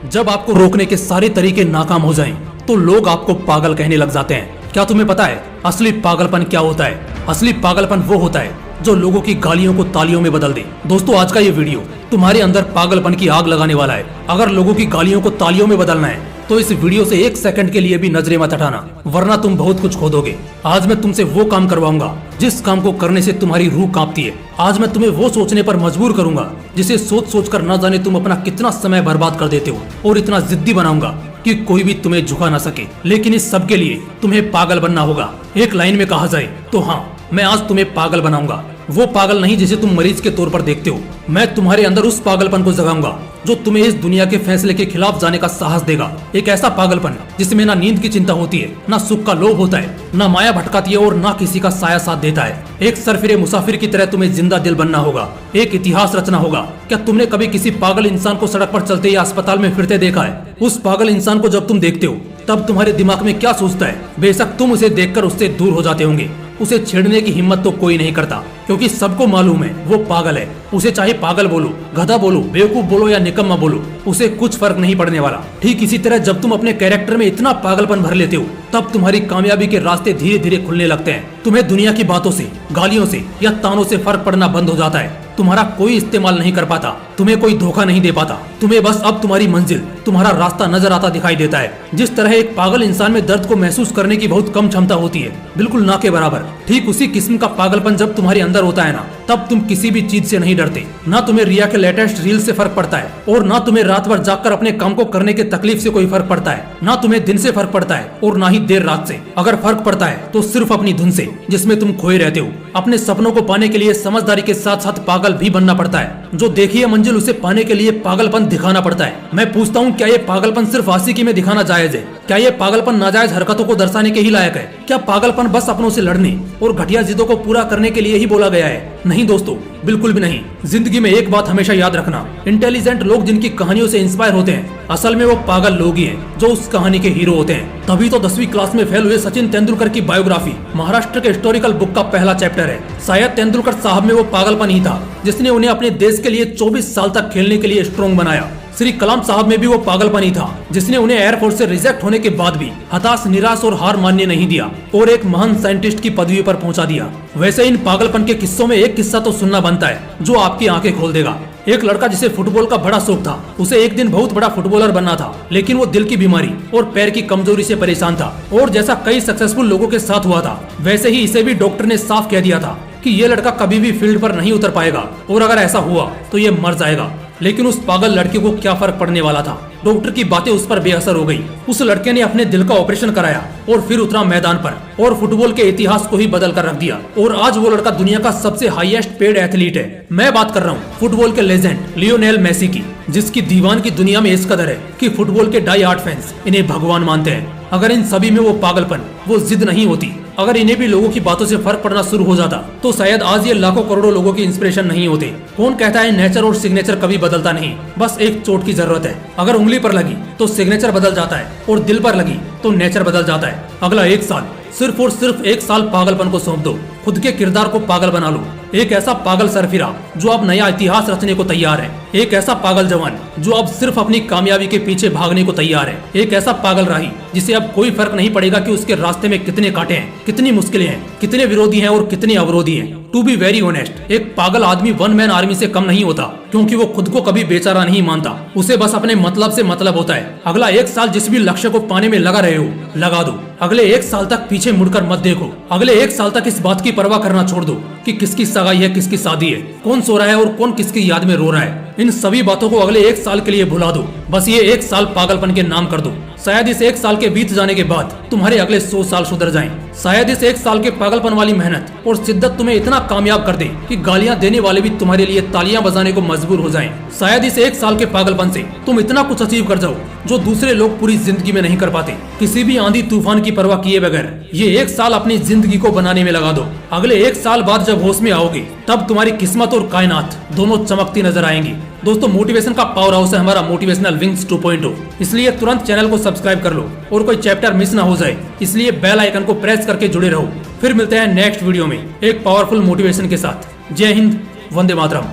जब आपको रोकने के सारे तरीके नाकाम हो जाएं, तो लोग आपको पागल कहने लग जाते हैं। क्या तुम्हें पता है असली पागलपन क्या होता है? असली पागलपन वो होता है जो लोगों की गालियों को तालियों में बदल दे। दोस्तों, आज का ये वीडियो तुम्हारे अंदर पागलपन की आग लगाने वाला है। अगर लोगों की गालियों को तालियों में बदलना है तो इस वीडियो से एक सेकंड के लिए भी नजरें मत हटाना, वरना तुम बहुत कुछ खो दोगे। आज मैं तुमसे वो काम करवाऊंगा जिस काम को करने से तुम्हारी रूह कांपती है। आज मैं तुम्हें वो सोचने पर मजबूर करूंगा जिसे सोच सोच कर न जाने तुम अपना कितना समय बर्बाद कर देते हो, और इतना जिद्दी बनाऊंगा कि कोई भी तुम्हें झुका ना सके। लेकिन इस सब के लिए तुम्हें पागल बनना होगा। एक लाइन में कहा जाए तो हाँ, मैं आज तुम्हें पागल बनाऊंगा। वो पागल नहीं जिसे तुम मरीज के तौर पर देखते हो। मैं तुम्हारे अंदर उस पागलपन को जगाऊंगा जो तुम्हें इस दुनिया के फैसले के खिलाफ जाने का साहस देगा। एक ऐसा पागलपन जिसमें ना नींद की चिंता होती है, ना सुख का लोभ होता है, ना माया भटकाती है और ना किसी का साया साथ देता है। एक सरफिरे मुसाफिर की तरह तुम्हें जिंदा दिल बनना होगा, एक इतिहास रचना होगा। क्या तुमने कभी किसी पागल इंसान को सड़क पर चलते या अस्पताल में फिरते देखा है? उस पागल इंसान को जब तुम देखते हो तब तुम्हारे दिमाग में क्या सोचता है? बेशक तुम उसे देखकर उससे दूर हो जाते होंगे। उसे छेड़ने की हिम्मत तो कोई नहीं करता, क्योंकि सबको मालूम है वो पागल है। उसे चाहे पागल बोलो, गधा बोलो, बेवकूफ बोलो या निकम्मा बोलो, उसे कुछ फर्क नहीं पड़ने वाला। ठीक इसी तरह जब तुम अपने कैरेक्टर में इतना पागलपन भर लेते हो तब तुम्हारी कामयाबी के रास्ते धीरे धीरे खुलने लगते हैं। तुम्हें दुनिया की बातों से, गालियों से या तानों से फर्क पड़ना बंद हो जाता है। तुम्हारा कोई इस्तेमाल नहीं कर पाता, तुम्हें कोई धोखा नहीं दे पाता। तुम्हें बस अब तुम्हारी मंजिल, तुम्हारा रास्ता नजर आता दिखाई देता है। जिस तरह एक पागल इंसान में दर्द को महसूस करने की बहुत कम क्षमता होती है, बिल्कुल ना के बराबर, ठीक उसी किस्म का पागलपन जब तुम्हारे अंदर होता है ना, तब तुम किसी भी चीज से नहीं डरते। ना तुम्हें रिया के लेटेस्ट रील से फर्क पड़ता है, और ना तुम्हें रात भर जागकर अपने काम को करने के तकलीफ से कोई फर्क पड़ता है। ना तुम्हें दिन से फर्क पड़ता है और ना ही देर रात से। अगर फर्क पड़ता है तो सिर्फ अपनी धुन से, जिसमें तुम खोए रहते हो। अपने सपनों को पाने के लिए समझदारी के साथ साथ पागल भी बनना पड़ता है। जो देखी है मंजिल, उसे पाने के लिए पागलपन दिखाना पड़ता है। मैं पूछता हूँ, क्या ये पागलपन सिर्फ आशिकी में दिखाना जायज है? क्या ये पागलपन नाजायज हरकतों को दर्शाने के ही लायक है? क्या पागलपन बस अपनों से लड़ने और घटिया जिद्दों को पूरा करने के लिए ही बोला गया है? नहीं दोस्तों, बिल्कुल भी नहीं। जिंदगी में एक बात हमेशा याद रखना, इंटेलिजेंट लोग जिनकी कहानियों से इंस्पायर होते हैं, असल में वो पागल लोग ही हैं जो उस कहानी के हीरो होते हैं। तभी तो 10वीं क्लास में फेल हुए सचिन तेंदुलकर की बायोग्राफी महाराष्ट्र के हिस्टोरिकल बुक का पहला चैप्टर है। शायद तेंदुलकर साहब में वो पागलपन ही था जिसने उन्हें अपने देश के लिए 24 साल तक खेलने के लिए स्ट्रॉन्ग बनाया। श्री कलाम साहब में भी वो पागलपन ही था जिसने उन्हें एयरफोर्स से रिजेक्ट होने के बाद भी हताश, निराश और हार मानने नहीं दिया और एक महान साइंटिस्ट की पदवी पर पहुंचा दिया। वैसे इन पागलपन के किस्सों में एक किस्सा तो सुनना बनता है जो आपकी आंखें खोल देगा। एक लड़का जिसे फुटबॉल का बड़ा शौक था, उसे एक दिन बहुत बड़ा फुटबॉलर बनना था, लेकिन वो दिल की बीमारी और पैर की कमजोरी से परेशान था। और जैसा कई सक्सेसफुल लोगों के साथ हुआ था, वैसे ही इसे भी डॉक्टर ने साफ कह दिया था कि ये लड़का कभी भी फील्ड पर नहीं उतर पाएगा, और अगर ऐसा हुआ तो ये मर जाएगा। लेकिन उस पागल लड़के को क्या फर्क पड़ने वाला था? डॉक्टर की बातें उस पर बेअसर हो गई। उस लड़के ने अपने दिल का ऑपरेशन कराया और फिर उतरा मैदान पर और फुटबॉल के इतिहास को ही बदल कर रख दिया। और आज वो लड़का दुनिया का सबसे हाईएस्ट पेड एथलीट है। मैं बात कर रहा हूँ फुटबॉल के लेजेंड लियोनेल मेसी की, जिसकी दीवान की दुनिया में इस कदर है कि फुटबॉल के डाई हार्ड फैंस इन्हें भगवान मानते हैं। अगर इन सभी में वो पागलपन, वो जिद नहीं होती, अगर इन्हें भी लोगों की बातों से फर्क पड़ना शुरू हो जाता, तो शायद आज ये लाखों करोड़ों लोगों की इंस्पिरेशन नहीं होते। कौन कहता है नेचर और सिग्नेचर कभी बदलता नहीं? बस एक चोट की जरूरत है। अगर उंगली पर लगी तो सिग्नेचर बदल जाता है, और दिल पर लगी तो नेचर बदल जाता है। अगला 1 साल, सिर्फ और सिर्फ 1 साल पागलपन को सौंप दो। खुद के किरदार को पागल बना लो। एक ऐसा पागल सरफिरा जो अब नया इतिहास रचने को तैयार है। एक ऐसा पागल जवान जो अब सिर्फ अपनी कामयाबी के पीछे भागने को तैयार है। एक ऐसा पागल राही जिसे अब कोई फर्क नहीं पड़ेगा कि उसके रास्ते में कितने कांटे हैं, कितनी मुश्किलें हैं, कितने विरोधी हैं और कितने अवरोधी हैं। टू बी वेरी ऑनेस्ट, एक पागल आदमी वन मैन आर्मी से कम नहीं होता, क्योंकि वो खुद को कभी बेचारा नहीं मानता। उसे बस अपने मतलब से मतलब होता है। अगला 1 साल जिस भी लक्ष्य को पाने में लगा रहे हो, लगा दो। अगले 1 साल तक पीछे मुड़कर मत देखो। अगले 1 साल तक इस बात की परवाह करना छोड़ दो कि किसकी सगाई है, किसकी शादी है, कौन सो रहा है और कौन किसकी याद में रो रहा है। इन सभी बातों को अगले 1 साल के लिए भुला दो। बस ये 1 साल पागलपन के नाम कर दो। शायद इस 1 साल के बीत जाने के बाद तुम्हारे अगले 100 साल सुधर जाएं। शायद इस 1 साल के पागलपन वाली मेहनत और शिद्दत तुम्हें इतना कामयाब कर दे कि गालियां देने वाले भी तुम्हारे लिए तालियां बजाने को मजबूर हो जाएं। शायद इस 1 साल के पागलपन से तुम इतना कुछ अचीव कर जाओ जो दूसरे लोग पूरी जिंदगी में नहीं कर पाते। किसी भी आंधी तूफान की परवाह किए बगैर ये 1 साल अपनी जिंदगी को बनाने में लगा दो। अगले 1 साल बाद जब होश में आओगे, तब तुम्हारी किस्मत और कायनात दोनों चमकती नजर आएंगी। दोस्तों, मोटिवेशन का पावर हाउस है हमारा मोटिवेशनल विंग्स 2.0, इसलिए तुरंत चैनल को सब्सक्राइब कर लो और कोई चैप्टर मिस ना हो जाए, इसलिए बेल आइकन को प्रेस करके जुड़े रहो। फिर मिलते हैं नेक्स्ट वीडियो में एक पावरफुल मोटिवेशन के साथ। जय हिंद, वंदे मातरम।